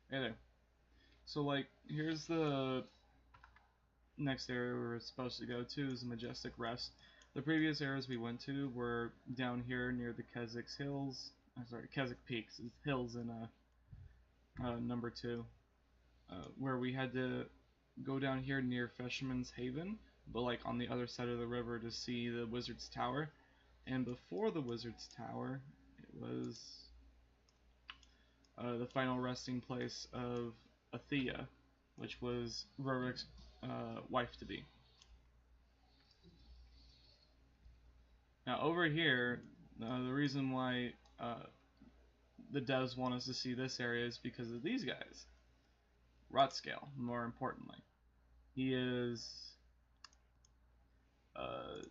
Hey there. So like, here's the next area we're supposed to go to is Majestic Rest. The previous areas we went to were down here near the Keswick Hills. Sorry, Keswick Peaks Hills in number 2, where we had to go down here near Fisherman's Haven, but like on the other side of the river to see the Wizard's Tower. And before the Wizard's Tower, it was the final resting place of Athea, which was Rorik's wife-to-be. Now over here, the reason why the devs want us to see this area is because of these guys. Rotscale, more importantly. He is uh,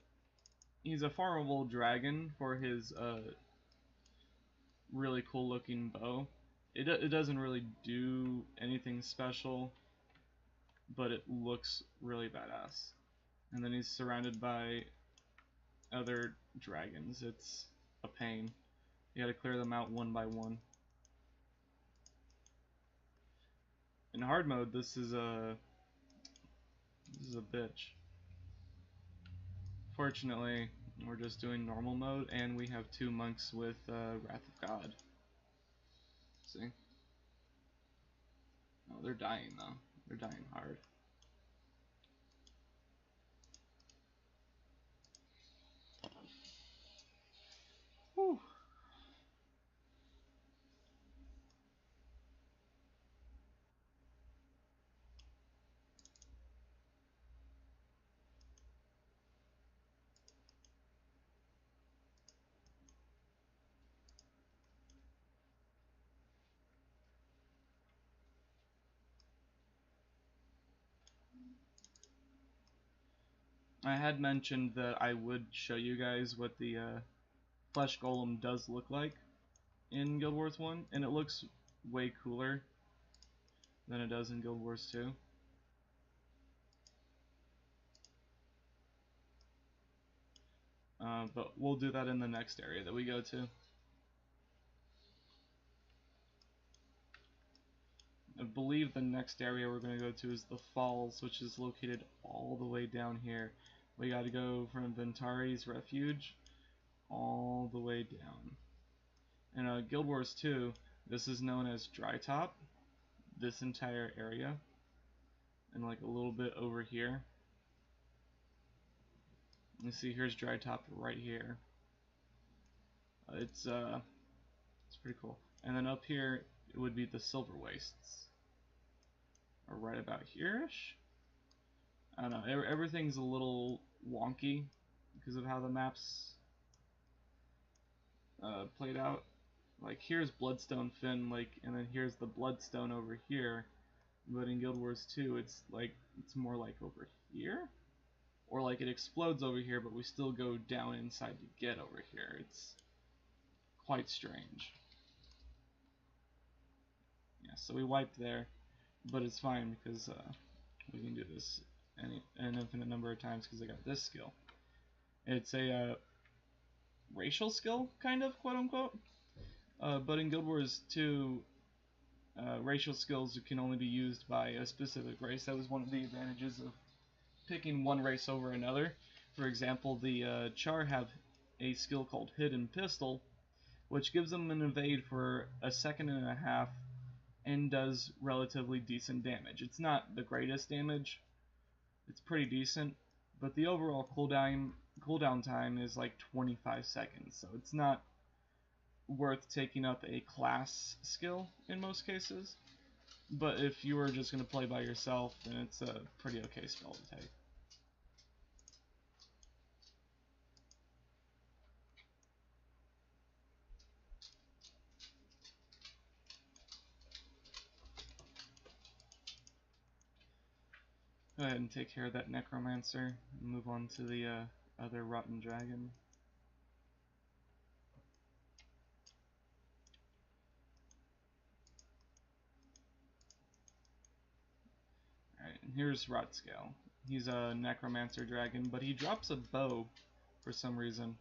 he's a farmable dragon for his really cool looking bow. It doesn't really do anything special, but it looks really badass. And then he's surrounded by other dragons. It's a pain. You gotta clear them out one by one. In hard mode, this is a bitch. Fortunately, we're just doing normal mode, and we have 2 monks with Wrath of God. See? Oh, they're dying though. They're dying hard. Whew. I had mentioned that I would show you guys what the flesh golem does look like in Guild Wars 1, and it looks way cooler than it does in Guild Wars 2. But we'll do that in the next area that we go to. I believe the next area we're going to go to is the Falls, which is located all the way down here. We got to go from Ventari's Refuge all the way down. In Guild Wars 2, this is known as Dry Top, this entire area, and like a little bit over here. You see, here's Dry Top right here. It's pretty cool. And then up here, it would be the Silver Wastes, or right about here-ish. I don't know. Everything's a little wonky because of how the maps played out. Like here's Bloodstone Fen, like, and then here's the Bloodstone over here. But in Guild Wars 2, it's more like over here, or like it explodes over here, but we still go down inside to get over here. It's quite strange. Yeah, so we wiped there, but it's fine because we can do this an infinite number of times because I got this skill. It's a racial skill, kind of, quote unquote. But in Guild Wars 2, racial skills can only be used by a specific race. That was one of the advantages of picking one race over another. For example, the Char have a skill called Hidden Pistol, which gives them an evade for a second and a half and does relatively decent damage. It's not the greatest damage, it's pretty decent, but the overall cooldown time is like 25 seconds, so it's not worth taking up a class skill in most cases. But if you were just going to play by yourself, then it's a pretty okay spell to take. Go ahead and take care of that Necromancer and move on to the other Rotten Dragon. Alright, and here's Rotscale. He's a Necromancer dragon, but he drops a bow for some reason.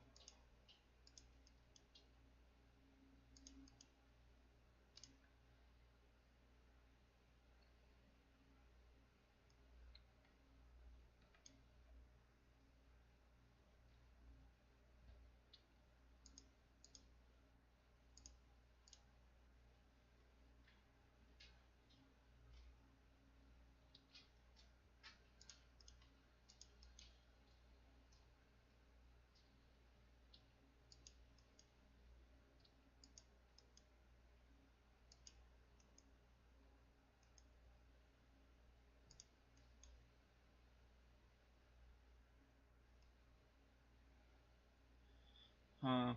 Huh.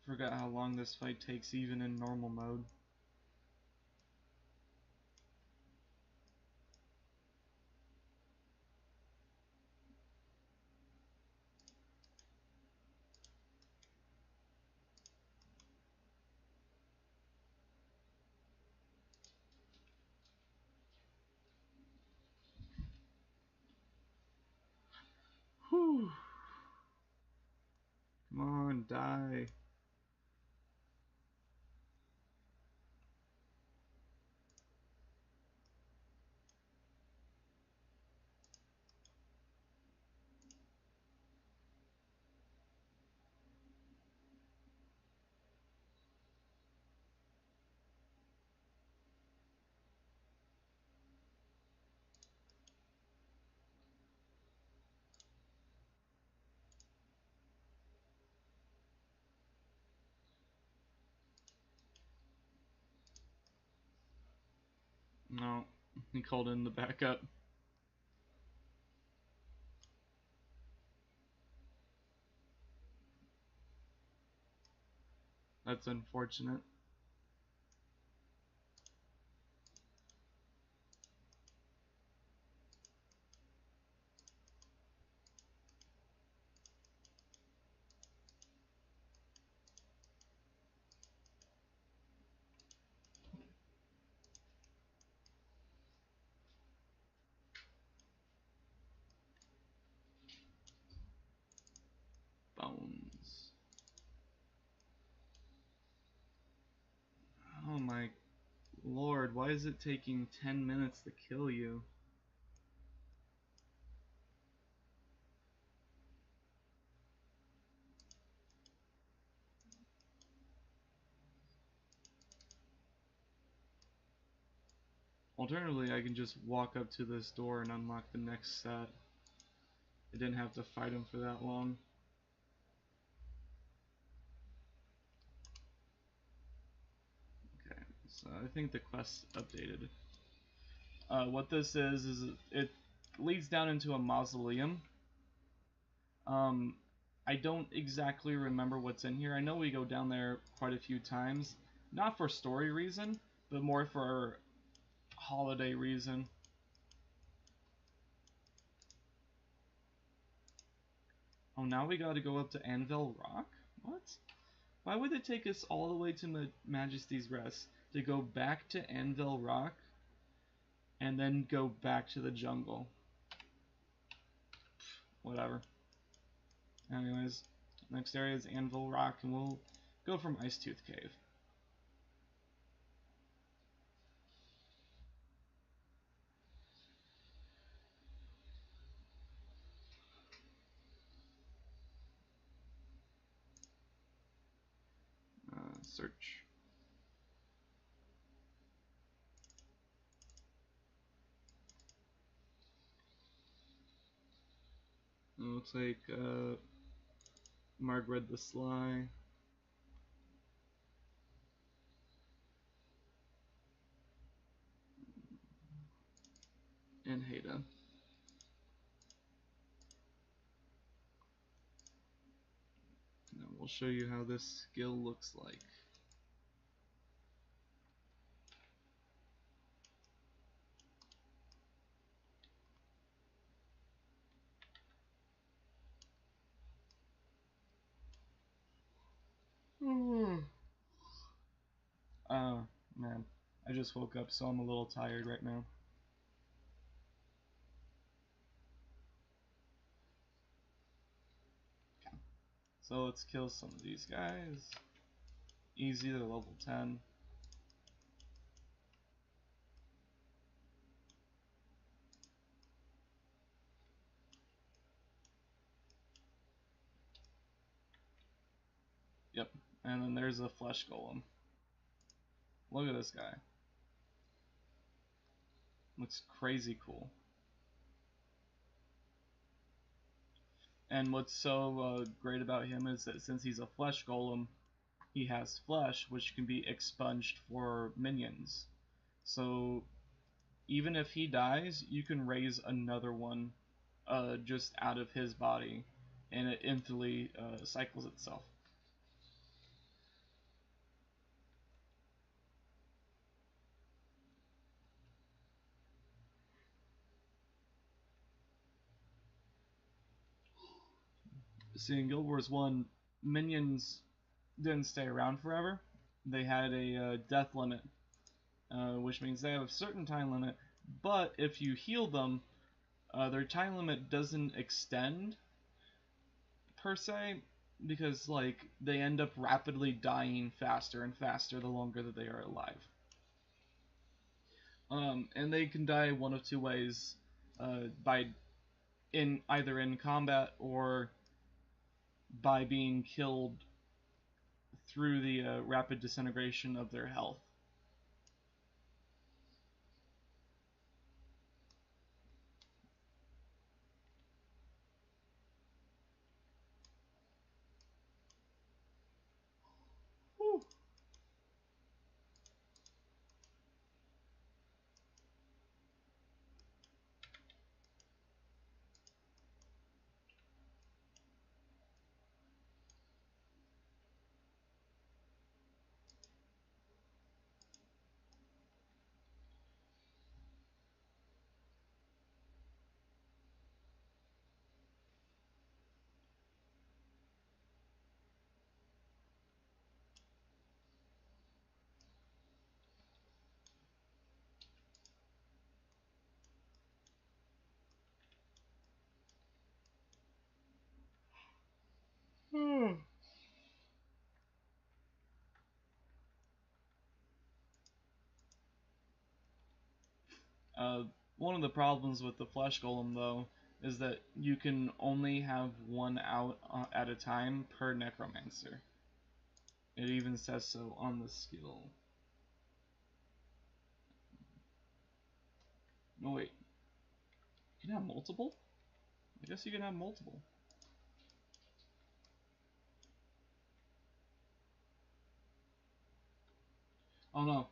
Forgot how long this fight takes even in normal mode. Whew. Come on, die. No, he called in the backup. That's unfortunate. Bones. Oh my lord, why is it taking 10 minutes to kill you? Alternatively, I can just walk up to this door and unlock the next set. I didn't have to fight him for that long. Okay, so I think the quest updated. What this is it leads down into a mausoleum. Um, I don't exactly remember what's in here. I know we go down there quite a few times, not for story reason, but more for holiday reason. Oh, now we gotta go up to Anvil Rock? What? Why would it take us all the way to Majesty's Rest to go back to Anvil Rock and then go back to the jungle? Whatever. Anyways, next area is Anvil Rock, and we'll go from Icetooth Cave. Search. It looks like Margaret the Sly. And Haida. Now we'll show you how this skill looks like. Man, I just woke up, so I'm a little tired right now. Okay. So let's kill some of these guys. Easy, they're level 10. Yep, and then there's a flesh golem. Look at this guy. Looks crazy cool. And what's so great about him is that since he's a flesh golem, he has flesh which can be expunged for minions. So even if he dies, you can raise another one just out of his body, and it infinitely cycles itself. See, in Guild Wars 1, minions didn't stay around forever. They had a death limit, which means they have a certain time limit, but if you heal them, their time limit doesn't extend, per se, because, like, they end up rapidly dying faster and faster the longer that they are alive. And they can die one of two ways, by either in combat or by being killed through the rapid disintegration of their health. Whew. Uh, One of the problems with the flesh golem, though, is that you can only have one out at a time per necromancer. It even says so on the skill. No, wait. You can have multiple? I guess you can have multiple. Oh no.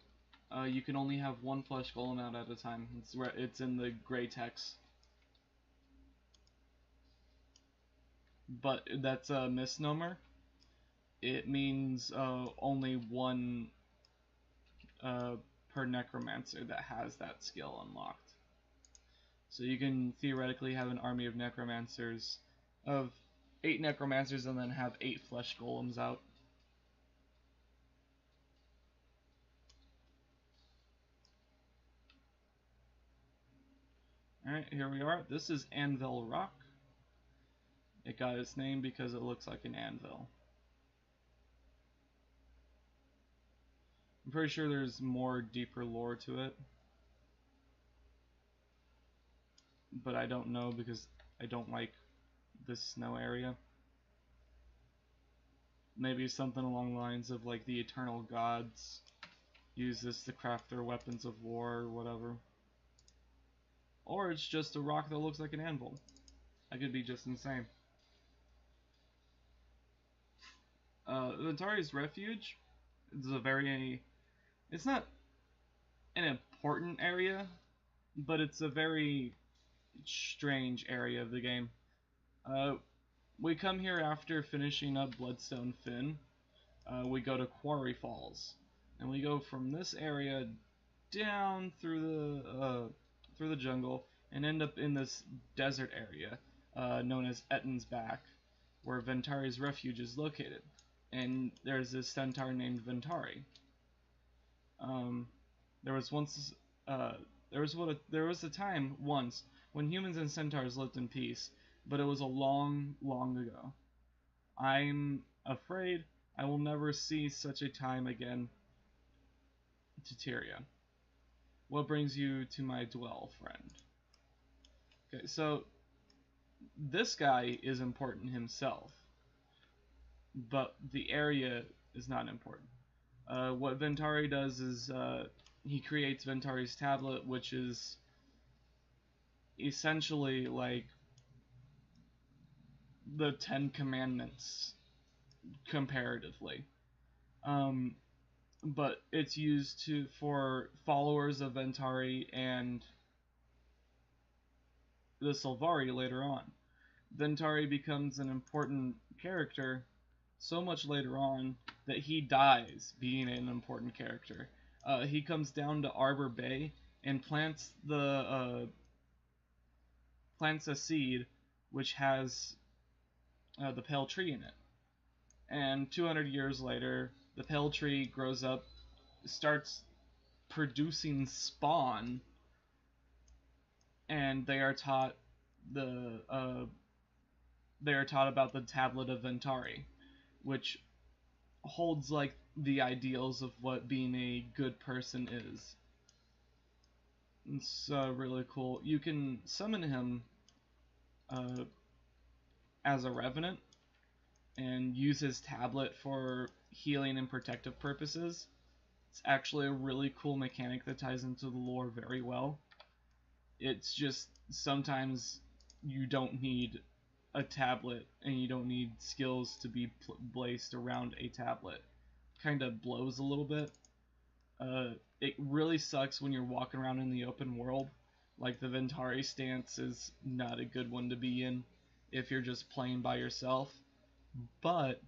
You can only have one flesh golem out at a time. It's in the gray text. But that's a misnomer. It means only one per necromancer that has that skill unlocked. So you can theoretically have an army of necromancers, of 8 necromancers, and then have 8 flesh golems out. Alright, here we are. This is Anvil Rock. It got its name because it looks like an anvil. I'm pretty sure there's more deeper lore to it, but I don't know because I don't like this snow area. Maybe something along the lines of like the eternal gods use this to craft their weapons of war or whatever. Or it's just a rock that looks like an anvil. I could be just insane. Ventari's Refuge is it's not an important area, but it's a very strange area of the game. We come here after finishing up Bloodstone Finn. We go to Quarry Falls, and we go from this area down through the jungle and end up in this desert area known as Ettin's Back, where Ventari's Refuge is located. And there's this centaur named Ventari. There was a time once when humans and centaurs lived in peace, but it was a long, long ago. I'm afraid I will never see such a time again. Teteria. What brings you to my dwell, friend? Okay, so this guy is important himself, but the area is not important. What Ventari does is he creates Ventari's tablet, which is essentially like the 10 Commandments comparatively. But it's used for followers of Ventari and the Sylvari later on. Ventari becomes an important character so much later on that he dies being an important character. He comes down to Arbor Bay and plants a seed which has the Pale Tree in it. And 200 years later, the Pale Tree grows up, starts producing spawn, and they are taught about the Tablet of Ventari, which holds like the ideals of what being a good person is. It's really cool. You can summon him as a revenant and use his tablet for healing and protective purposes. It's actually a really cool mechanic that ties into the lore very well. It's just sometimes you don't need a tablet and you don't need skills to be placed around a tablet. Kind of blows a little bit. It really sucks when you're walking around in the open world. Like, the Ventari stance is not a good one to be in if you're just playing by yourself. But,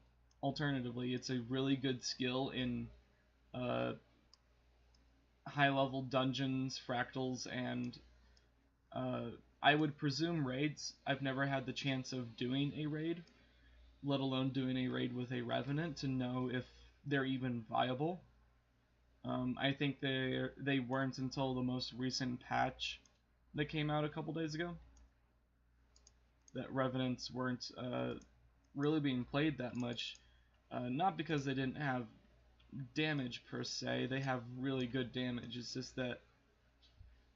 alternatively, it's a really good skill in high-level dungeons, fractals, and I would presume raids. I've never had the chance of doing a raid, let alone doing a raid with a Revenant to know if they're even viable. I think they weren't until the most recent patch that came out a couple days ago that Revenants weren't really being played that much. Not because they didn't have damage per se, they have really good damage. It's just that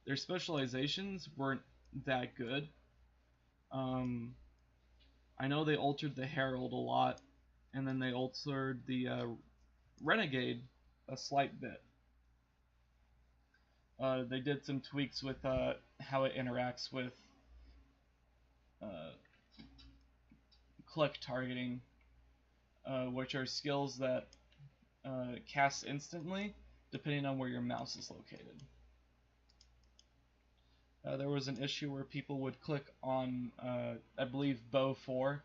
their specializations weren't that good. I know they altered the Herald a lot, and then they altered the Renegade a slight bit. They did some tweaks with how it interacts with click targeting, which are skills that cast instantly depending on where your mouse is located. There was an issue where people would click on, I believe, bow 4,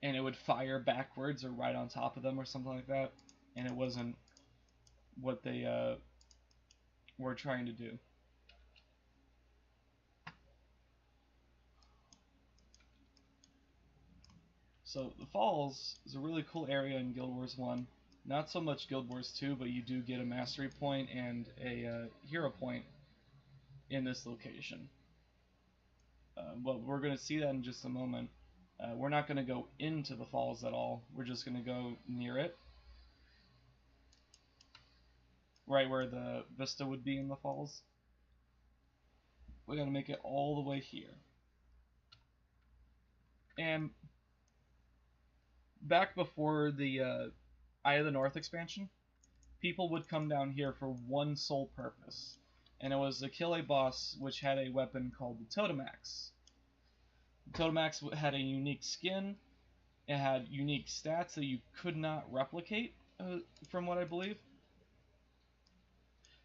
and it would fire backwards or right on top of them or something like that, and it wasn't what they were trying to do. So the Falls is a really cool area in Guild Wars 1. Not so much Guild Wars 2, but you do get a mastery point and a hero point in this location. But we're going to see that in just a moment. We're not going to go into the falls at all. We're just going to go near it. Right where the vista would be in the falls. We're going to make it all the way here. And back before the Eye of the North expansion, people would come down here for one sole purpose. And it was to kill a boss which had a weapon called the Totemax. The Totemax had a unique skin. It had unique stats that you could not replicate, from what I believe.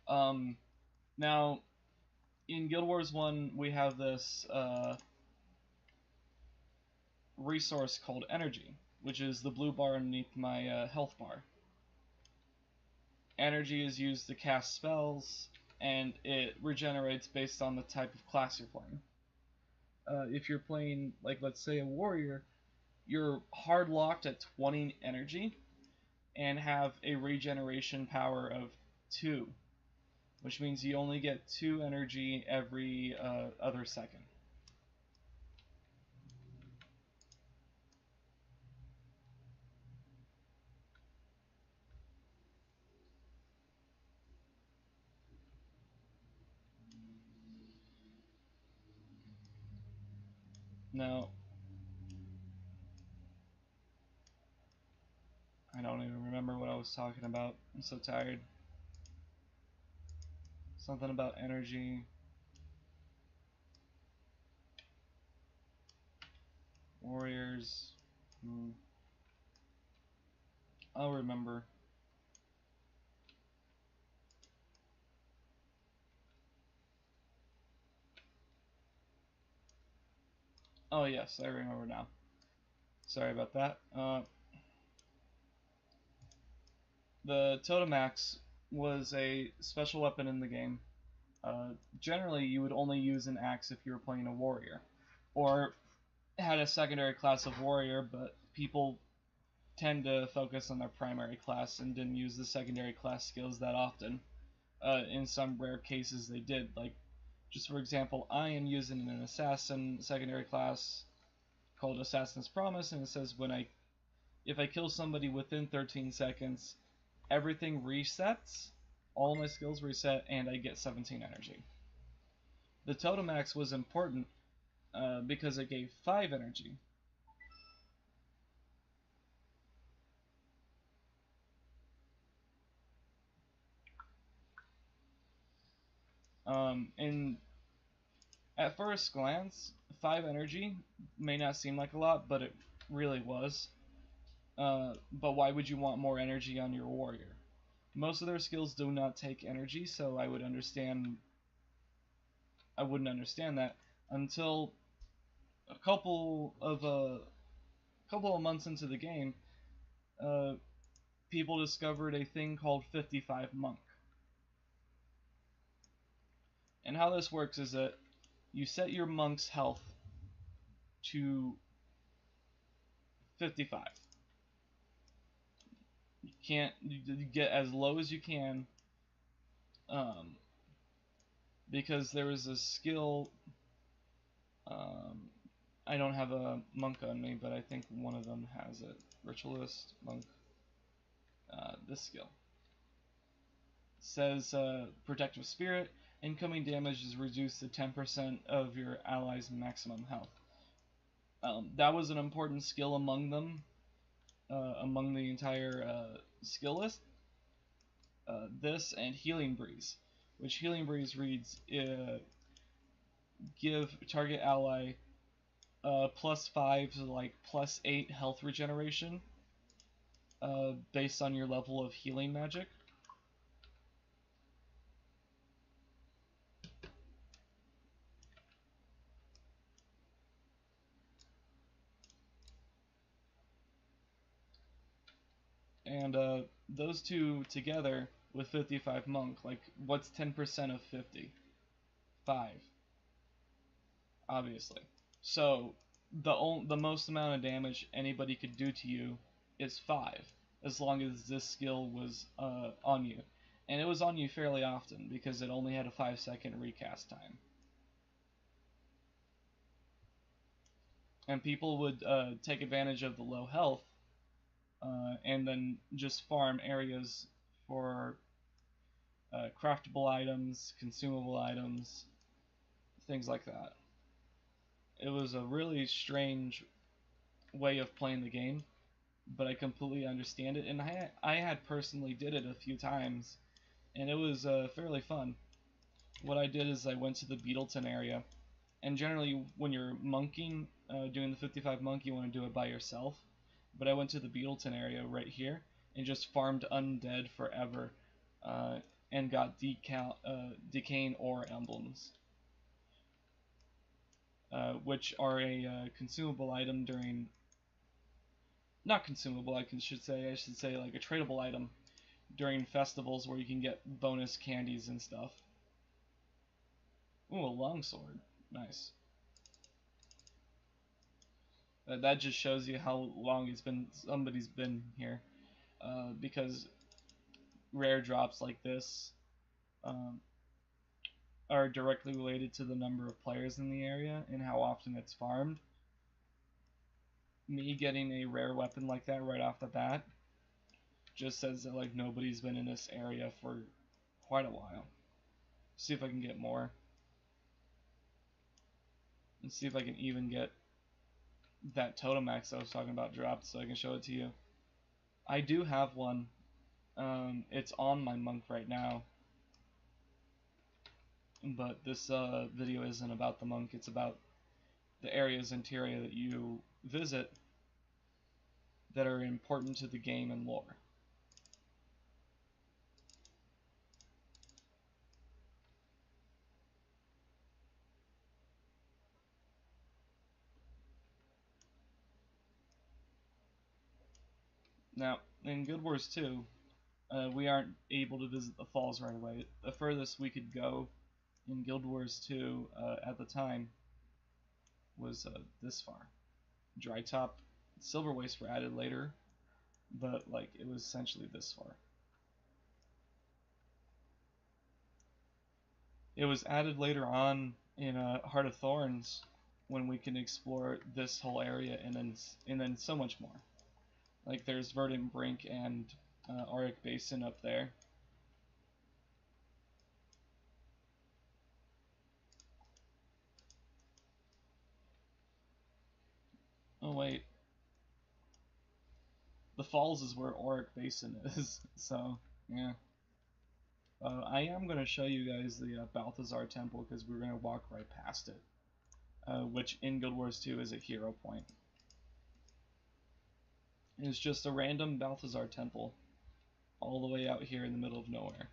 Now, in Guild Wars 1, we have this resource called Energy, which is the blue bar underneath my health bar. Energy is used to cast spells, and it regenerates based on the type of class you're playing. If you're playing, like, let's say a warrior, you're hard locked at 20 energy and have a regeneration power of 2, which means you only get 2 energy every other second. Now, I don't even remember what I was talking about. I'm so tired. Something about energy. Warriors. I'll remember. Oh yes, I remember now. Sorry about that. The Totem Axe was a special weapon in the game. Generally, you would only use an axe if you were playing a warrior, or had a secondary class of warrior, but people tend to focus on their primary class and didn't use the secondary class skills that often. In some rare cases, they did. Like, just for example, I am using an assassin secondary class called Assassin's Promise, and it says if I kill somebody within 13 seconds, everything resets, all my skills reset, and I get 17 energy. The Totem Axe was important because it gave 5 energy. And at first glance, 5 energy may not seem like a lot, but it really was. But why would you want more energy on your warrior? Most of their skills do not take energy, so I wouldn't understand that until a couple of months into the game. People discovered a thing called 55 Monk. And how this works is that you set your monk's health to 55. You get as low as you can, because there is a skill. I don't have a monk on me, but I think one of them has it. Ritualist, monk. This skill says protective spirit. Incoming damage is reduced to 10% of your ally's maximum health. That was an important skill among them, among the entire skill list. This and Healing Breeze, which Healing Breeze reads, give target ally +5 to like +8 health regeneration based on your level of healing magic. And those two together with 55 Monk, like, what's 10% of 50? 5. Obviously. So, the most amount of damage anybody could do to you is 5, as long as this skill was on you. And it was on you fairly often, because it only had a 5-second recast time. And people would take advantage of the low health, and then just farm areas for craftable items, consumable items, things like that. It was a really strange way of playing the game, but I completely understand it, and I had personally did it a few times, and it was fairly fun. What I did is I went to the Beetleton area, and generally when you're monking, doing the 55 monk, you want to do it by yourself, but I went to the Beetleton area right here and just farmed undead forever, and got decaying ore emblems, which are a consumable item during, not consumable, I should say like a tradable item during festivals where you can get bonus candies and stuff. Ooh, a longsword, nice. That just shows you how long somebody's been here, because rare drops like this are directly related to the number of players in the area and how often it's farmed. Me getting a rare weapon like that right off the bat just says that like nobody's been in this area for quite a while. See if I can get more. And see if I can even get that Totem Axe I was talking about dropped so I can show it to you. I do have one. It's on my monk right now. But this video isn't about the monk, it's about the areas in Tyria that you visit that are important to the game and lore. Now, in Guild Wars 2, we aren't able to visit the falls right away. The furthest we could go in Guild Wars 2 at the time was this far. Dry Top, Silver Waste were added later, but like it was essentially this far. It was added later on in Heart of Thorns when we can explore this whole area and then so much more. Like there's Verdant Brink and Auric Basin up there. Oh wait, the falls is where Auric Basin is. So yeah. I am going to show you guys the Balthazar Temple because we're going to walk right past it, which in Guild Wars 2 is a hero point. It's just a random Balthazar Temple all the way out here in the middle of nowhere.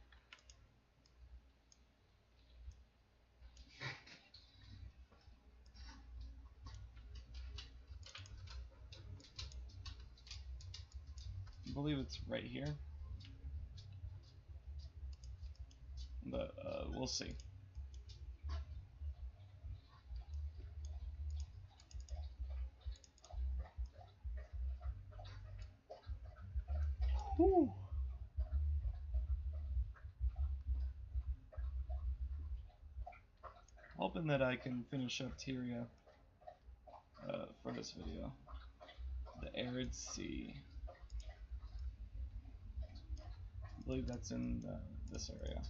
I believe it's right here, but we'll see. Whew. Hoping that I can finish up Tyria for this video. The Arid Sea. I believe that's in this area.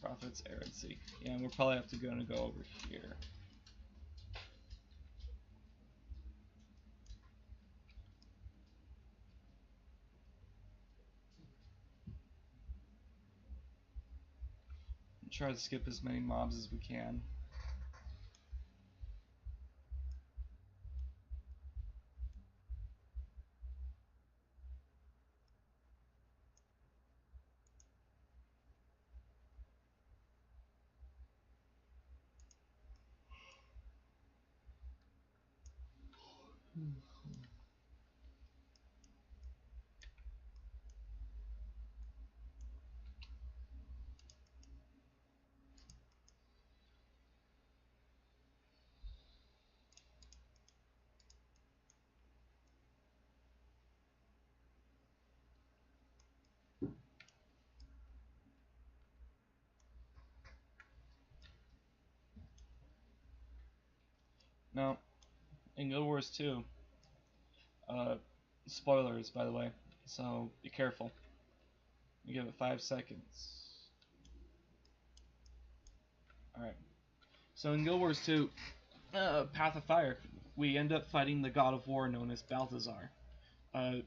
Prophet's Arid Sea. Yeah, and we'll probably have to go over here. Try to skip as many mobs as we can. Now, in Guild Wars 2, spoilers by the way, so be careful. You give it 5 seconds. Alright. So in Guild Wars 2, Path of Fire, we end up fighting the god of war known as Balthazar. I'll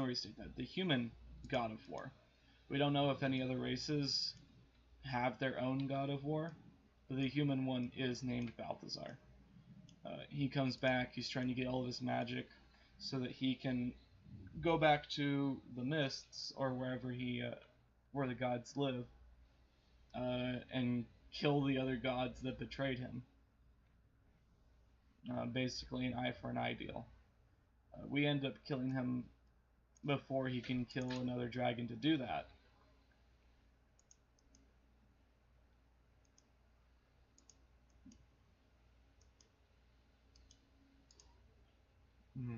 restate that. The human god of war. We don't know if any other races have their own god of war, but the human one is named Balthazar. He comes back, he's trying to get all of his magic so that he can go back to the mists or wherever where the gods live, and kill the other gods that betrayed him. Basically an eye for an eye deal. We end up killing him before he can kill another dragon to do that. Mm-hmm.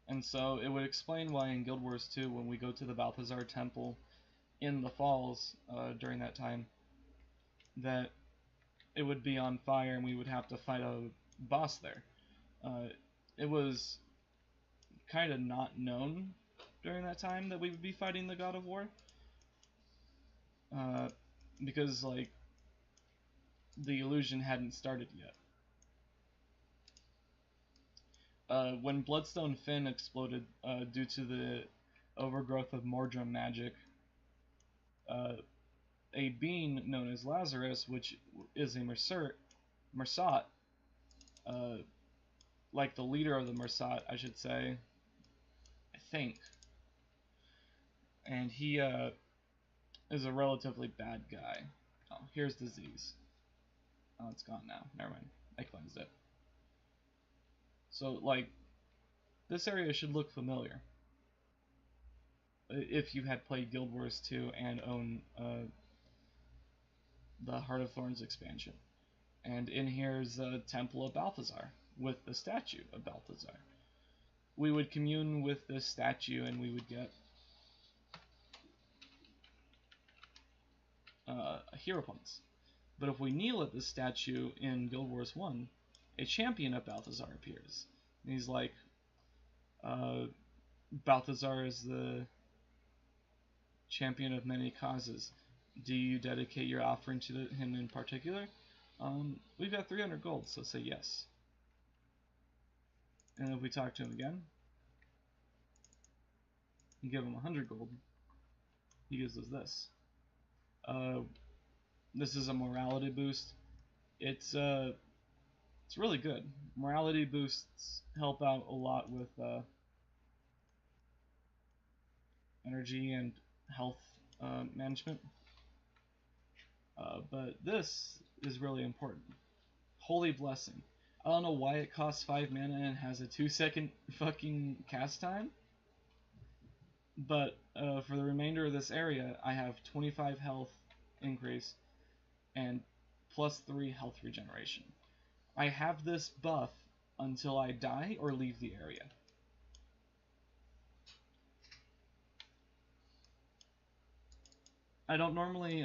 And so it would explain why in Guild Wars 2, when we go to the Balthazar Temple in the falls during that time, that it would be on fire and we would have to fight a boss there. It was kind of not known during that time that we would be fighting the God of War, because like the illusion hadn't started yet. When Bloodstone Finn exploded due to the overgrowth of Mordrum magic, a being known as Lazarus, which is a Mersat, like the leader of the Mersat, I should say, I think, and he is a relatively bad guy. Oh, here's disease. Oh, it's gone now. Never mind. I cleansed it. So, like, this area should look familiar if you had played Guild Wars 2 and own the Heart of Thorns expansion. And in here's the Temple of Balthazar with the statue of Balthazar. We would commune with this statue and we would get hero points. But if we kneel at this statue in Guild Wars 1, a champion of Balthazar appears. And he's like, Balthazar is the champion of many causes. Do you dedicate your offering to him in particular? We've got 300 gold, so say yes. And if we talk to him again, and give him 100 gold, he gives us this. This is a morality boost. It's really good. Morality boosts help out a lot with energy and health management. But this is really important. Holy Blessing. I don't know why it costs 5 mana and has a 2-second fucking cast time. But for the remainder of this area, I have 25 health increase and plus 3 health regeneration. I have this buff until I die or leave the area. I don't normally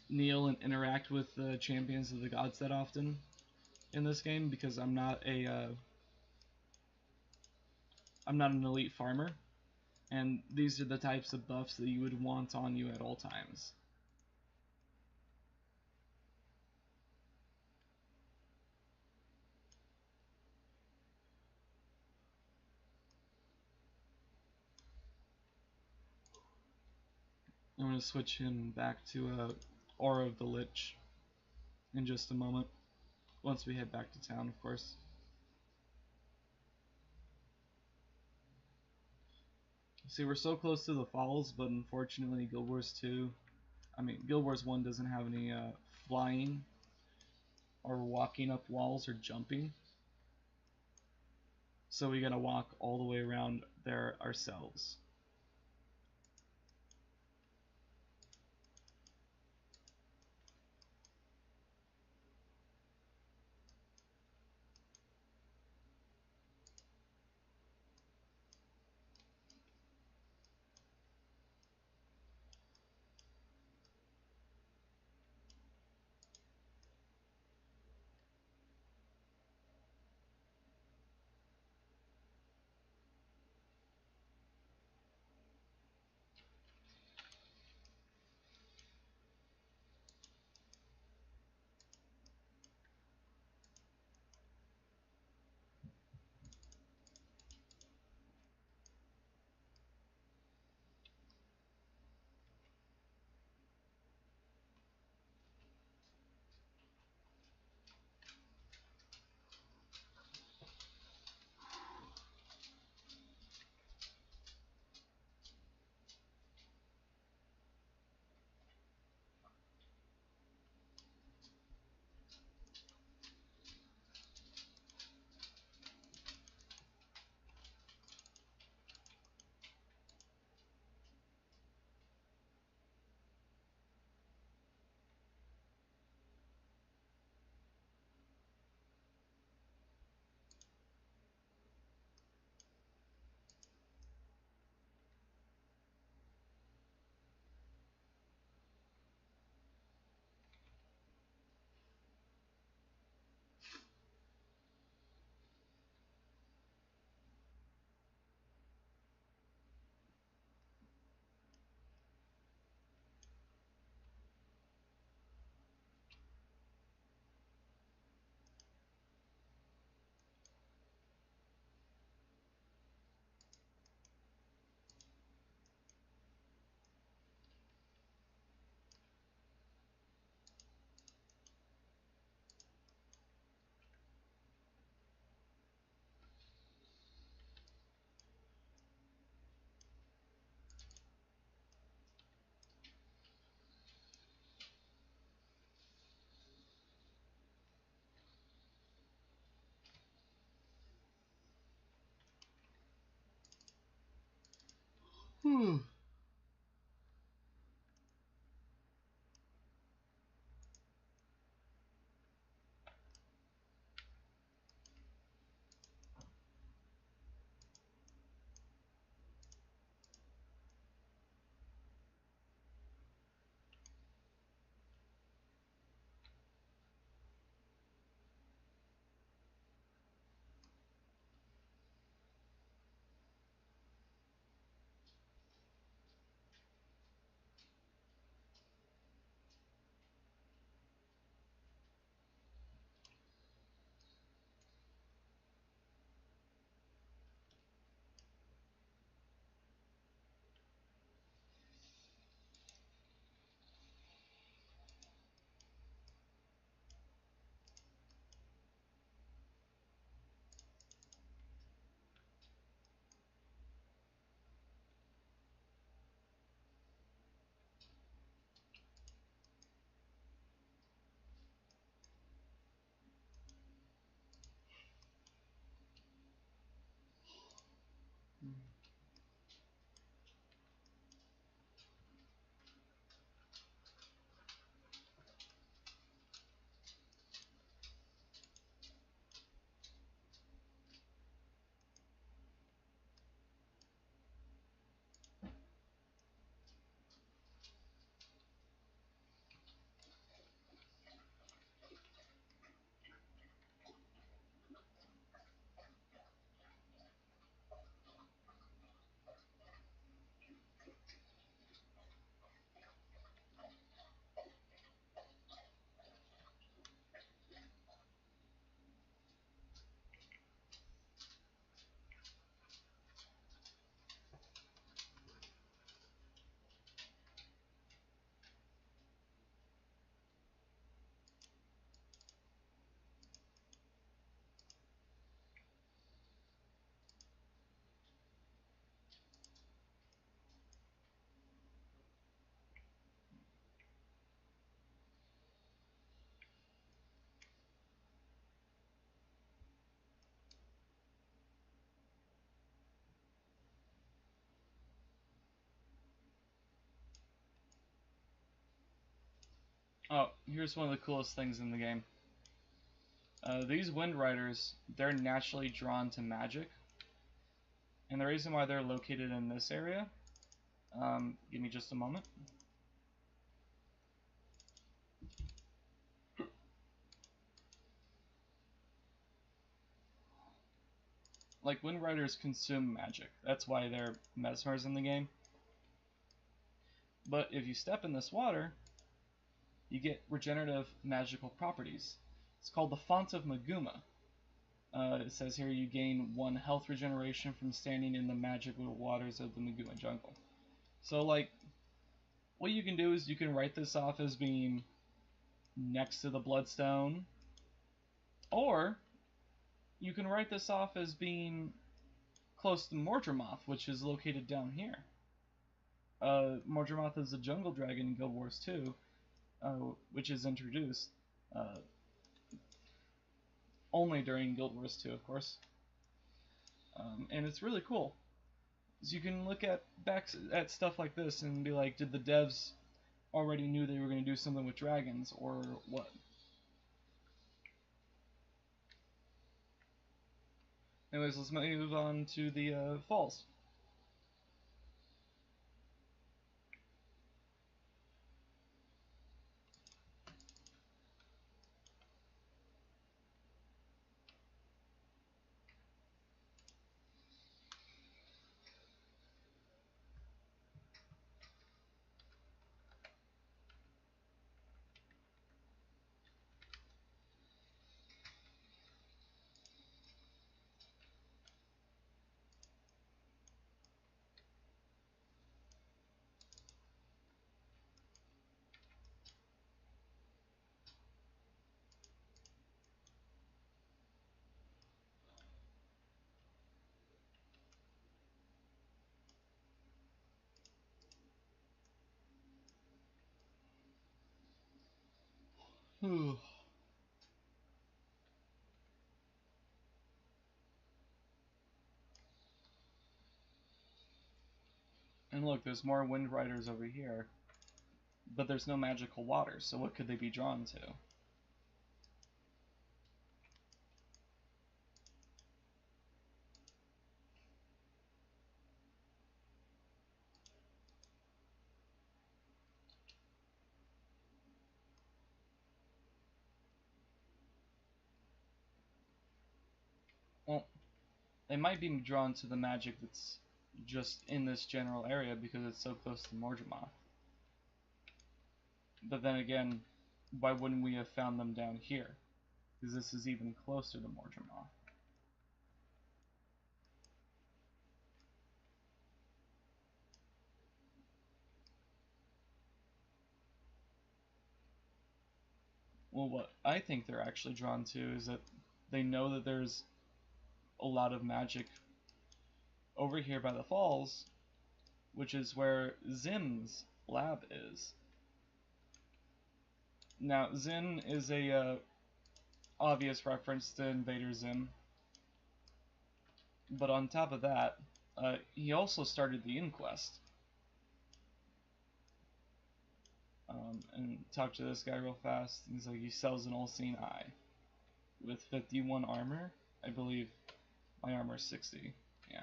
kneel and interact with the champions of the gods that often in this game because I'm not an elite farmer, and these are the types of buffs that you would want on you at all times. I'm going to switch him back to Aura of the Lich in just a moment, once we head back to town, of course. See, we're so close to the falls, but unfortunately Guild Wars 1 doesn't have any flying or walking up walls or jumping. So we gotta walk all the way around there ourselves. Whew. Oh, here's one of the coolest things in the game. These Wind Riders, they're naturally drawn to magic. And the reason why they're located in this area, give me just a moment. Like, Wind Riders consume magic. That's why they're mesmers in the game. But if you step in this water, you get regenerative magical properties. It's called the Font of Maguma. It says here you gain 1 health regeneration from standing in the magical waters of the Maguma jungle. So, like, what you can do is you can write this off as being next to the Bloodstone, or you can write this off as being close to Mordremoth, which is located down here. Mordremoth is a jungle dragon in Guild Wars 2, which is introduced only during Guild Wars 2, of course. And it's really cool. So you can look at stuff like this and be like, did the devs already knew they were going to do something with dragons, or what? Anyways, let's move on to the falls. And look, there's more Wind Riders over here, but there's no magical water, so what could they be drawn to? Well, they might be drawn to the magic that's just in this general area because it's so close to Morgemoth. But then again, why wouldn't we have found them down here? Because this is even closer to Morgemoth. Well, what I think they're actually drawn to is that they know that there's a lot of magic over here by the falls, which is where Zim's lab is. Now, Zim is a obvious reference to Invader Zim, but on top of that, he also started the Inquest. And talk to this guy real fast. He's like, he sells an all-seeing eye with 51 armor. I believe my armor is 60. Yeah.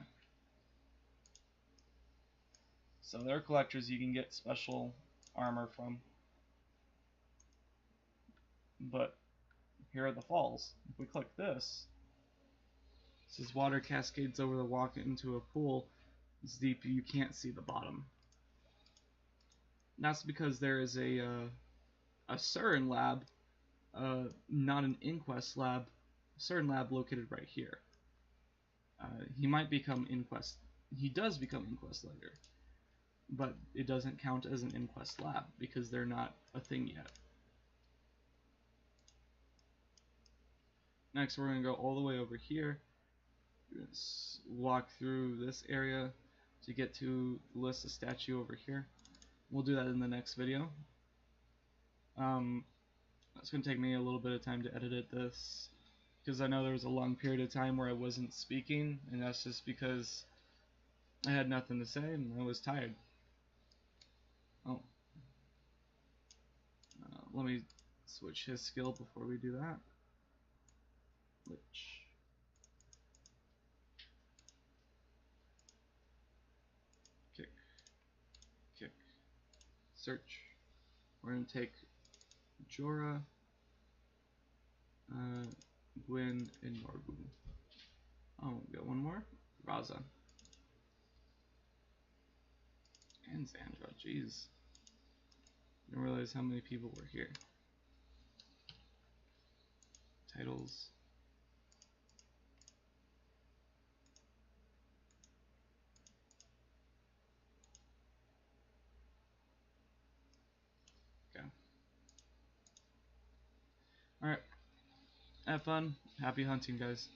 So there are collectors you can get special armor from. But here are the falls. If we click this, it says water cascades over the walk into a pool. It's deep, you can't see the bottom. And that's because there is a CERN lab, not an Inquest lab, CERN lab located right here. He might become Inquest. He does become Inquest later, but it doesn't count as an Inquest lab because they're not a thing yet. Next, we're going to go all the way over here. We're going to walk through this area to get to the list of statue over here. We'll do that in the next video. It's going to take me a little bit of time to edit this because I know there was a long period of time where I wasn't speaking, and that's just because I had nothing to say and I was tired. Oh. Let me switch his skill before we do that. Kick, kick, search. We're going to take Jorah, Gwyn, and Morgu. Oh, we got one more? Raza. And Zandra, jeez. Didn't realize how many people were here. Titles. Okay. Alright. Have fun. Happy hunting, guys.